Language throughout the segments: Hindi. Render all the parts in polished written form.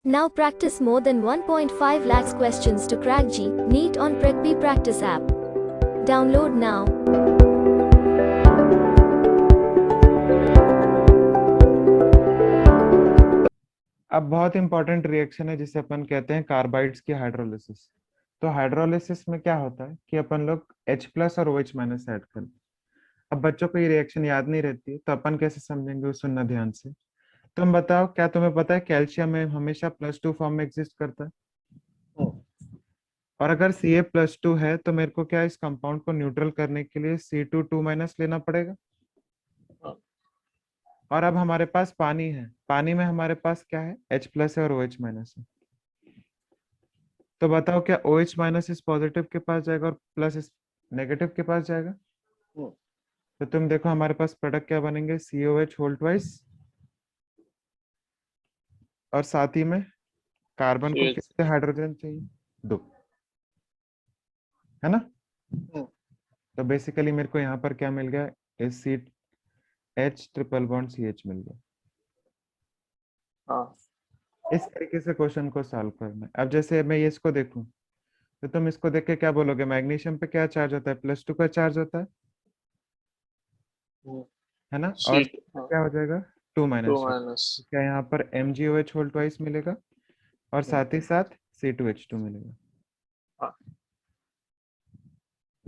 Now practice more than 1.5 lakhs questions to crack JEE, NEET on PrecB Practice app. Download now. अब बहुत इंपॉर्टेंट रिएक्शन है जिसे अपन कहते हैं कार्बाइड्स की हाइड्रोलिसिस। तो हाइड्रोलिसिस में क्या होता है कि अपन लोग H प्लस और OH माइनस ऐड करते हैं। अब बच्चों को ये रिएक्शन याद नहीं रहती है तो अपन कैसे समझेंगे, वो सुनना ध्यान से। तुम बताओ, क्या तुम्हें पता है कैल्शियम में हमेशा +2 फॉर्म में एग्जिस्ट करता है? और अगर Ca+2 है तो मेरे को क्या इस कंपाउंड को न्यूट्रल करने के लिए C2 लेना पड़ेगा। और अब हमारे पास पानी है, पानी में हमारे पास क्या है, H प्लस है और OH माइनस है। तो बताओ क्या OH माइनस इस पॉजिटिव के पास जाएगा और प्लस इस नेगेटिव के पास जाएगा? तो तुम देखो हमारे पास प्रोडक्ट क्या बनेंगे, COH होल ट्वाइस, और साथ ही में कार्बन को कितने हाइड्रोजन चाहिए, 2, है ना। तो बेसिकली मेरे को यहाँ पर क्या मिल गया, इस H ट्रिपल बॉन्ड CH मिल गया। इस तरीके से क्वेश्चन को सॉल्व करना है। अब जैसे मैं ये इसको देखूं तो तुम इसको देख के क्या बोलोगे, मैग्नीशियम पे क्या चार्ज होता है, +2 का चार्ज होता है ना। और क्या हो जाएगा, 2 - क्या यहाँ पर MgOH होल ट्वाइस मिलेगा और साथ ही साथ C2H2 मिलेगा।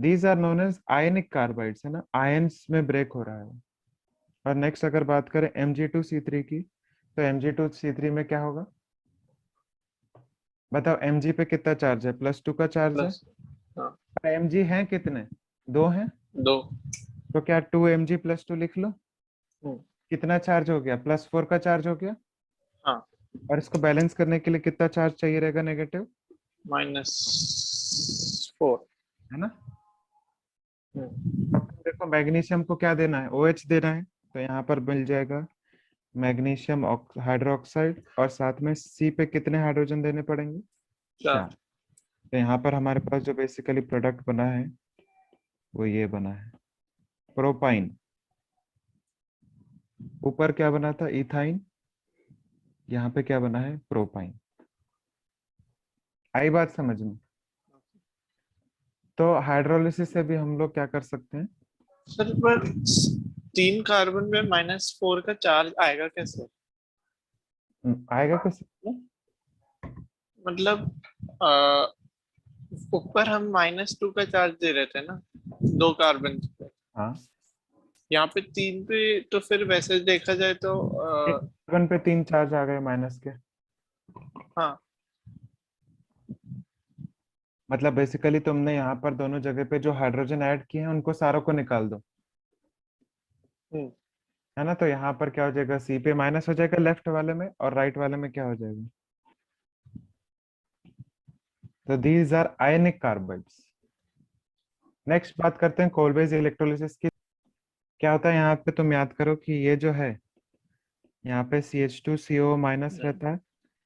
These are known as ionic carbides, है ना, आयंस में ब्रेक हो रहा है। और नेक्स्ट अगर बात करें Mg2C3 की, तो Mg2C3 में क्या होगा, बताओ। Mg पे कितना चार्ज है, +2 का चार्ज है। पर Mg है कितने, 2 हैं। तो क्या 2Mg+2 लिख लो। कितना चार्ज हो गया, +4 का चार्ज हो गया। और इसको बैलेंस करने के लिए कितना चार्ज चाहिए रहेगा, नेगेटिव -4, है ना। अब तुम देखो मैग्नीशियम को क्या देना है, OH देना है, तो यहाँ पर मिल जाएगा मैग्नीशियम हाइड्रोक्साइड, और साथ में C पे कितने हाइड्रोजन देने पड़ेंगे, 4। तो यहाँ पर हमारे पास जो बेसिकली प्रोडक्ट बना है वो ये बना है, प्रोपाइन। ऊपर क्या बना था, इथाइन, यहाँ पे क्या बना है, प्रोपाइन। आई बात समझ में। तो हाइड्रोलिसिस से भी हम लोग क्या कर सकते हैं, सर पर 3 कार्बन में -4 का चार्ज आएगा कैसे? आएगा कैसे, मतलब ऊपर हम -2 का चार्ज दे रहे थे ना 2 कार्बन पे, हाँ। यहाँ पे 3 पे, तो फिर वैसे देखा जाए तो एक कार्बन पे 3 चार्ज आ गए माइनस के। हाँ। मतलब बेसिकली तुमने यहाँ पर दोनों जगह पे जो हाइड्रोजन ऐड किए हैं उनको सारों को निकाल दो, है ना। तो यहाँ पर क्या हो जाएगा, C पे माइनस हो जाएगा लेफ्ट वाले में, और राइट वाले में क्या हो जाएगा। तो these are ionic carbides. Next बात करते हैं कोलबेज इलेक्ट्रोलिसिस की। क्या होता है यहाँ पे, तुम याद करो कि ये जो है, यहाँ पे CH2CO- रहता है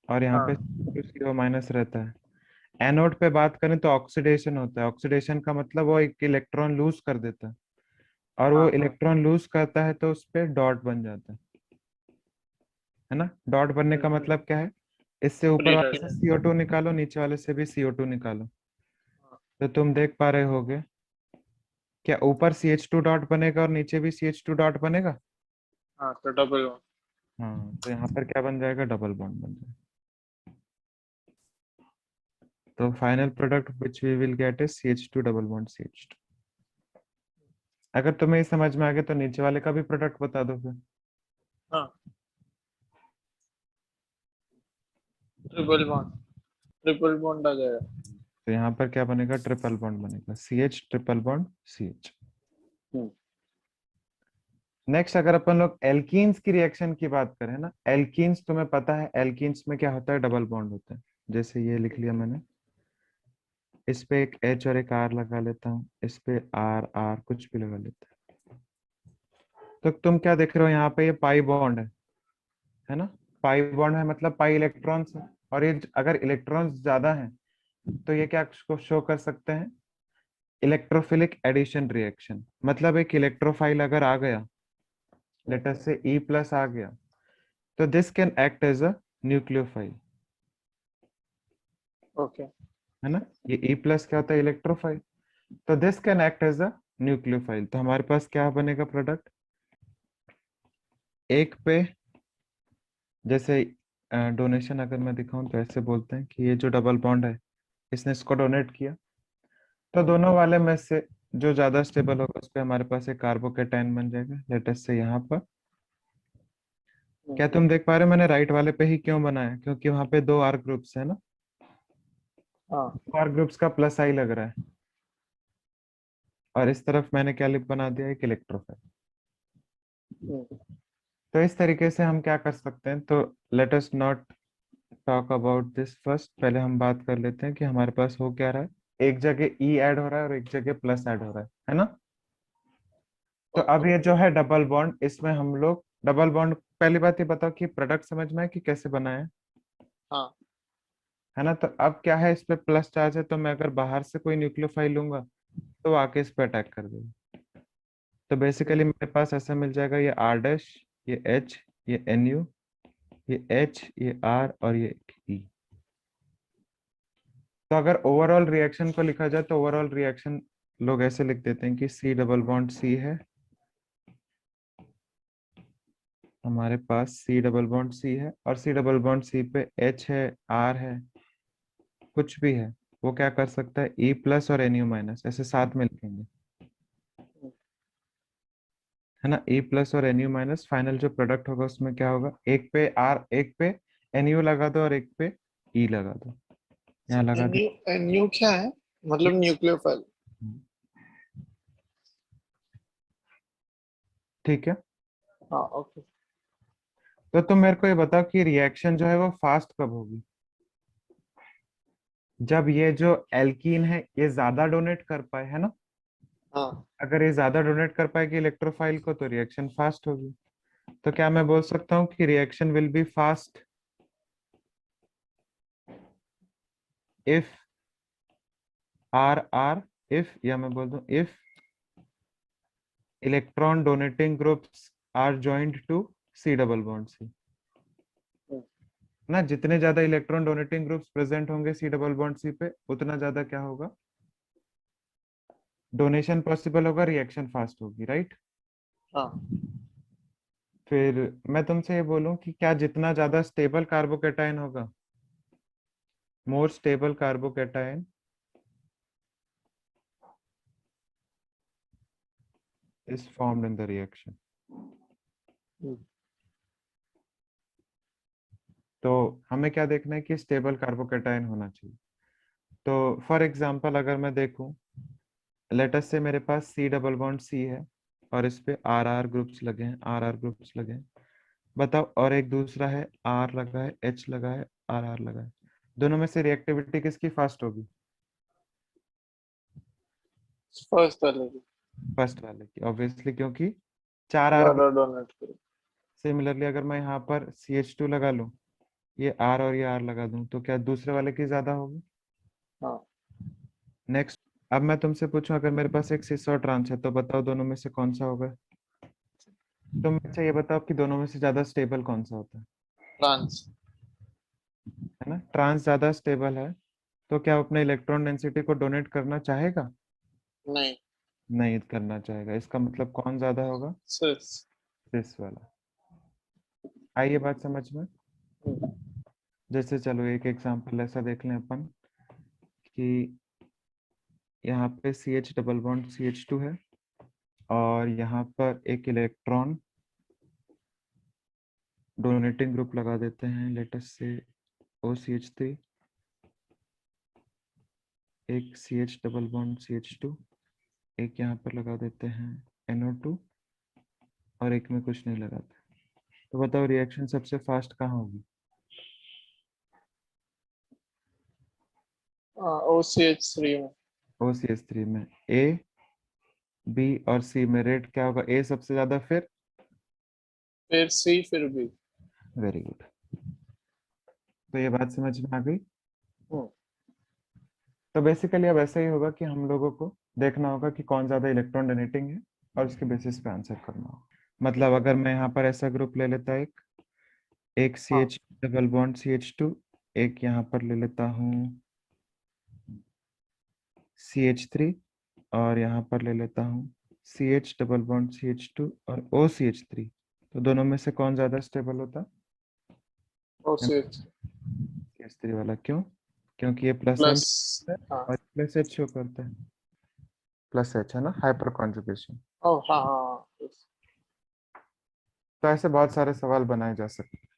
और यहाँ पे CO- रहता है। एनोड पे बात करें तो ऑक्सीडेशन होता है। ऑक्सीडेशन का मतलब वो एक इलेक्ट्रॉन लूज कर देता है, और वो इलेक्ट्रॉन लूज करता है तो उस पे डॉट बन जाता है ना। डॉट बनने का मतलब क्या है, इससे ऊपर वाले से CO2 निकालो, नीचे वाले से भी CO2 निकालो। तो तुम देख पा रहे होगे, क्या ऊपर CH2 डॉट बनेगा और नीचे भी CH2 डॉट बनेगा। हाँ, तो डबल हाँ, तो यहाँ पर क्या बन जाएगा, डबल बॉन्ड बन जाएगा। तो final product which we will get is CH2 double bond CH2। अगर तुम्हें ये समझ में आ गया तो नीचे वाले का भी प्रोडक्ट बता दो फिर। ट्रिपल बॉन्ड आ जाएगा। तो यहाँ पर क्या बनेगा, ट्रिपल बॉन्ड बनेगा, CH triple bond CH। Next अगर अपन लोग एल्कीन्स की रिएक्शन की बात करें ना, एल्कीन्स तुम्हें पता है, एल्कीन्स में क्या होता है, डबल बॉन्ड होता है। जैसे ये लिख लिया मैंने, इस पे एक H और एक R लगा लेता हूँ, इस पे R R कुछ भी लगा लेता है। तो तुम क्या देख रहे हो, यहाँ पे ये पाई बॉन्ड है ना। पाई बॉन्ड है मतलब पाई इलेक्ट्रॉन्स है, और ये अगर इलेक्ट्रॉन्स ज्यादा हैं तो ये क्या शो कर सकते हैं, इलेक्ट्रोफिलिक एडिशन रिएक्शन। मतलब एक इलेक्ट्रोफाइल अगर आ गया, लेट अस से E+ आ गया, तो this can act as a nucleophile. Okay है ना। ये E प्लस क्या होता है, इलेक्ट्रोफाइल। तो this can act as a nucleophile. तो हमारे पास क्या बनेगा प्रोडक्ट, एक पे जैसे डोनेशन अगर मैं दिखाऊं तो ऐसे बोलते हैं कि ये जो डबल बॉन्ड है इसने इसको डोनेट किया, तो दोनों वाले में से जो ज्यादा स्टेबल होगा उस पे हमारे पास एक कार्बोकेटायन बन जाएगा। लेटेस्ट से यहाँ पर क्या तुम देख पा रहे हो मैंने राइट वाले पे ही क्यों बनाया, क्योंकि वहां पे दो आर ग्रुप्स है ना, हाँ आर ग्रुप्स का प्लस आई लग रहा है, और इस तरफ मैंने क्या लिप बना दिया, एक इलेक्ट्रोफाइल। तो इस तरीके से हम क्या कर सकते हैं, तो let us not talk about this first, पहले हम बात कर लेते हैं कि हमारे पास हो क्या रहा है। एक जगह ई ऐड हो रहा है और एक जगह प्लस ऐड हो रहा है ना। तो अब ओके ये जो है डबल बॉन्ड, इसमें हम लोग डबल बॉन्ड, पहली बात ये बताओ कि प्रोडक्ट समझ में है कि कैसे बना हाँ है ना। तो अब क्या है, इस पे प्लस चार्ज है, तो मैं अगर बाहर से कोई न्यूक्लियोफाइल लूंगा तो आके इस पे अटैक कर देगा। तो बेसिकली मेरे पास ऐसा मिल जाएगा, ये आर डैश, ये एच, ये एन यू, ये एच, ये आर और ये ई। तो अगर ओवरऑल रिएक्शन को लिखा जाए तो ओवरऑल रिएक्शन लोग ऐसे लिख देते हैं कि सी डबल बॉन्ड सी है, हमारे पास सी डबल बॉन्ड सी है, और सी डबल बॉन्ड सी पे एच है, आर है, कुछ भी है, वो क्या कर सकता है, ई प्लस और एन यू माइनस ऐसे साथ में लिखेंगे, है ना। ई प्लस और एन यू माइनस, फाइनल जो प्रोडक्ट होगा उसमें क्या होगा, एक पे आर, एक पे एन यू लगा दो और एक पे ई लगा दो, यहाँ लगा एन दी। यू एन यू क्या है, मतलब न्यूक्लियोफाइल। ठीक है। हाँ ओके। तो तुम मेरे को ये बताओ कि रिएक्शन जो है वो फास्ट कब होगी, जब ये जो एल्कीन है ये ज्यादा डोनेट कर पाए, है ना। हाँ अगर ये ज्यादा डोनेट कर पाएगी इलेक्ट्रोफाइल को तो रिएक्शन फास्ट होगी। तो क्या मैं बोल सकता हूँ कि reaction will be fast if R R, if, या मैं बोल दूं if electron donating groups are joined to C double bond C, ना। जितने ज्यादा इलेक्ट्रॉन डोनेटिंग ग्रुप्स प्रेजेंट होंगे सी डबल बॉन्ड सी पे उतना ज्यादा क्या होगा, डोनेशन पॉसिबल होगा, रिएक्शन फास्ट होगी, राइट। हाँ फिर मैं तुमसे ये बोलूं कि क्या जितना ज्यादा स्टेबल कार्बोकेटायन होगा, more stable carbocation is formed in the reaction। तो हमें क्या देखना है कि स्टेबल कार्बोकेटायन होना चाहिए। तो फॉर एग्जांपल अगर मैं देखूं, लेटस से मेरे पास सी डबल बॉन्ड सी है और इस पे आर आर ग्रुप्स लगे हैं, आर आर ग्रुप्स लगे हैं, बताओ, और एक दूसरा है आर लगा है, एच लगा है, आर आर लगा है, दोनों में से रिएक्टिविटी किसकी फास्ट होगी, फर्स्ट वाले की फर्स्ट वाले की ऑब्वियसली, क्योंकि चार आर ज्यादा ग्रुप। डोनेट करो। सिमिलरली अगर मैं यहाँ पर CH2 लगा लूं, ये आर और ये आर लगा दूं, तो क्या दूसरे वाले की ज्यादा होगी। हाँ नेक्स्ट, अब मैं तुमसे पूछूं, अगर मेरे पास एक सिस और ट्रांस है तो बताओ दोनों में से कौन सा होगा। तुम अच्छा ये बताओ कि दोनों में से ज्यादा स्टेबल कौन सा होता फ्रांस। है ना। ट्रांस ज्यादा स्टेबल है, तो क्या वो अपने इलेक्ट्रॉन डेंसिटी को डोनेट करना चाहेगा, नहीं नहीं करना चाहेगा। इसका मतलब कौन ज्यादा होगा, सिर्फ। सिस वाला। आई ये बात समझ में। जैसे चलो एक एग्जांपल ऐसा देख लें अपन कि यहाँ पे CH डबल बॉन्ड CH2 है और यहाँ पर एक इलेक्ट्रॉन डोनेटिंग ग्रुप लगा देते हैं, लेटस से OCH3, एक CH डबल बॉन्ड CH2, एक यहाँ पर लगा देते हैं NO2 और एक में कुछ नहीं लगाते। तो बताओ रिएक्शन सबसे फास्ट कहाँ होगी, OCH3 में। OCH3 में। A, B और C में रेट क्या होगा, A सबसे ज्यादा, फिर फिर सी फिर बी। Very good. तो ये बात समझ में आ गई। तो बेसिकली अब ऐसा ही होगा कि हम लोगों को देखना होगा कि कौन ज्यादा इलेक्ट्रॉन डोनेटिंग है और उसके बेसिस पे आंसर करना होगा। मतलब अगर मैं यहाँ पर ऐसा ग्रुप ले लेता, एक हाँ CH डबल बॉन्ड CH2, एक यहाँ पर ले लेता हूँ CH3 और यहाँ पर ले लेता हूँ CH डबल बॉन्ड CH2 और OCH3। तो दोनों में से कौन ज्यादा स्टेबल होता? CH3 वाला। क्यों? क्योंकि ये प्लस एम प्लस। हाँ और प्लस एच शो करता है। प्लस एच है ना, हाइपर कॉन्जुगेशन। हाँ हाँ। तो ऐसे बहुत सारे सवाल बनाए जा सकते हैं।